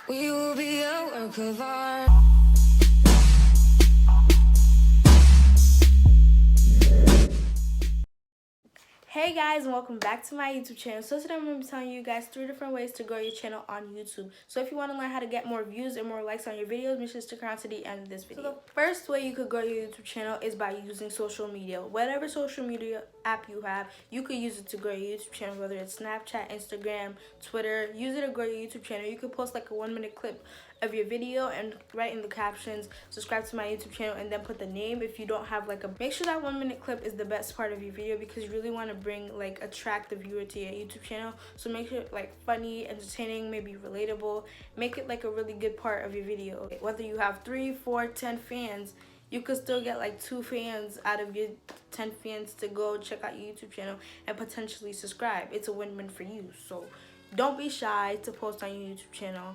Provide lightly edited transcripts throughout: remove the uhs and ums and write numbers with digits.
We will be a work of art. Hey guys, and welcome back to my YouTube channel. So today I'm going to be telling you guys 3 different ways to grow your channel on YouTube. So if you want to learn how to get more views and more likes on your videos, make sure to stick around to the end of this video. So the first way you could grow your YouTube channel is by using social media. Whatever social media app you have, you could use it to grow your YouTube channel, whether it's Snapchat, Instagram, Twitter. Use it to grow your YouTube channel. You could post like a 1-minute clip of your video and write in the captions, subscribe to my YouTube channel, and then put the name. If you don't have like a, make sure that 1-minute clip is the best part of your video, because you really want to bring like attract the viewer to your YouTube channel. So make sure like funny, entertaining, maybe relatable. Make it like a really good part of your video. Whether you have 3, 4, 10 fans, you could still get like 2 fans out of your 10 fans to go check out your YouTube channel and potentially subscribe. It's a win-win for you. So don't be shy to post on your YouTube channel.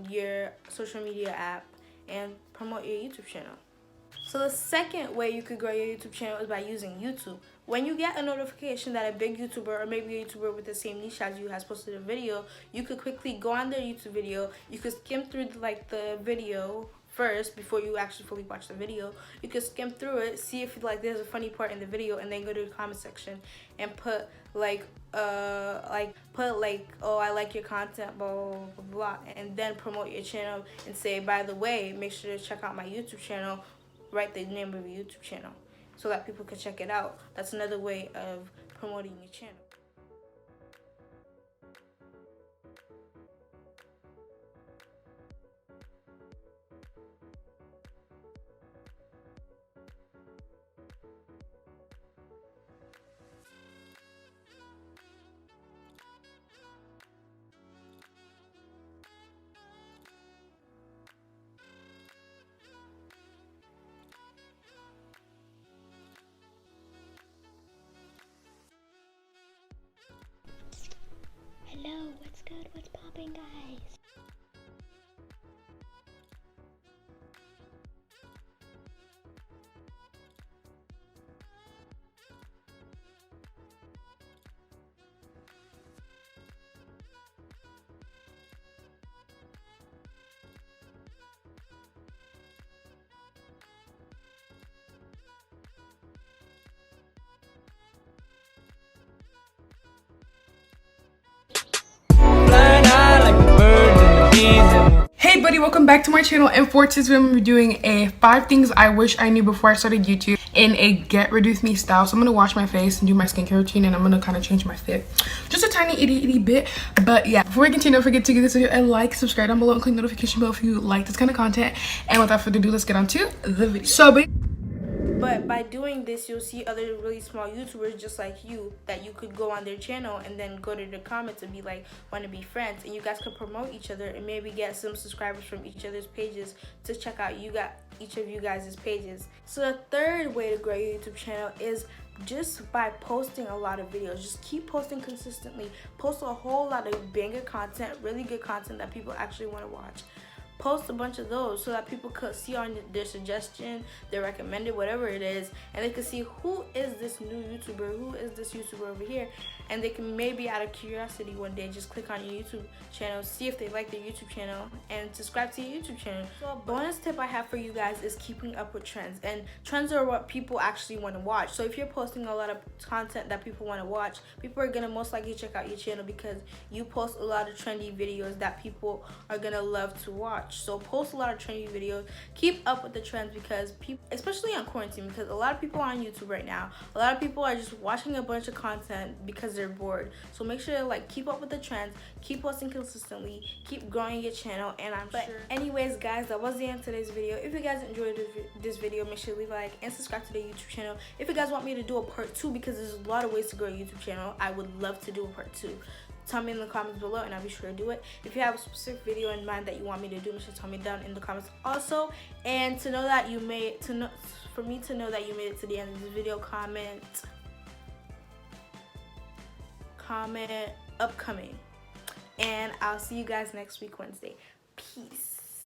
Your social media app, and promote your YouTube channel. So the second way you could grow your YouTube channel is by using YouTube. When you get a notification that a big YouTuber or maybe a YouTuber with the same niche as you has posted a video, you could quickly go on their YouTube video. You could skim through the video first before you actually fully watch the video. You could skim through it, see if like there's a funny part in the video, and then go to the comment section and put oh, I like your content, blah blah blah blah, and then promote your channel and say, by the way, make sure to check out my YouTube channel. Write the name of your YouTube channel so that people can check it out. That's another way of promoting your channel. Hello, what's good? What's popping, guys? Hey buddy, welcome back to my channel, and for today's video I'm going to be doing a 5 things I wish I knew before I started YouTube in a get ready with me style. So I'm going to wash my face and do my skincare routine, and I'm going to kind of change my fit just a tiny itty bit. But yeah, before we continue, don't forget to give this video a like, subscribe down below, and click the notification bell if you like this kind of content. And without further ado, let's get on to the video. But by doing this, you'll see other really small YouTubers just like you, that you could go on their channel and then go to the comments and be like, want to be friends, and you guys could promote each other and maybe get some subscribers from each other's pages to check out each of you guys' pages. So the third way to grow your YouTube channel is just by posting a lot of videos. Just keep posting consistently. Post a whole lot of banger content, really good content that people actually want to watch. Post a bunch of those so that people could see on their suggestion, their recommended, whatever it is, and they could see who is this new YouTuber, who is this YouTuber over here, and they can maybe out of curiosity one day just click on your YouTube channel, see if they like their YouTube channel, and subscribe to your YouTube channel. So a bonus tip I have for you guys is keeping up with trends, and trends are what people actually want to watch. So if you're posting a lot of content that people want to watch, people are gonna most likely check out your channel because you post a lot of trendy videos that people are gonna love to watch. So post a lot of trendy videos, keep up with the trends, because people, especially on quarantine, because a lot of people are on YouTube right now, a lot of people are just watching a bunch of content because they're bored. So make sure to like keep up with the trends, keep posting consistently, keep growing your channel, and anyways guys, that was the end of today's video. If you guys enjoyed this video, make sure to leave a like and subscribe to the YouTube channel. If you guys want me to do a part 2, because there's a lot of ways to grow a YouTube channel, I would love to do a part 2. Tell me in the comments below and I'll be sure to do it. If you have a specific video in mind that you want me to do, make sure to tell me down in the comments also. And to know that you made for me to know that you made it to the end of this video, comment upcoming. And I'll see you guys next week Wednesday. Peace.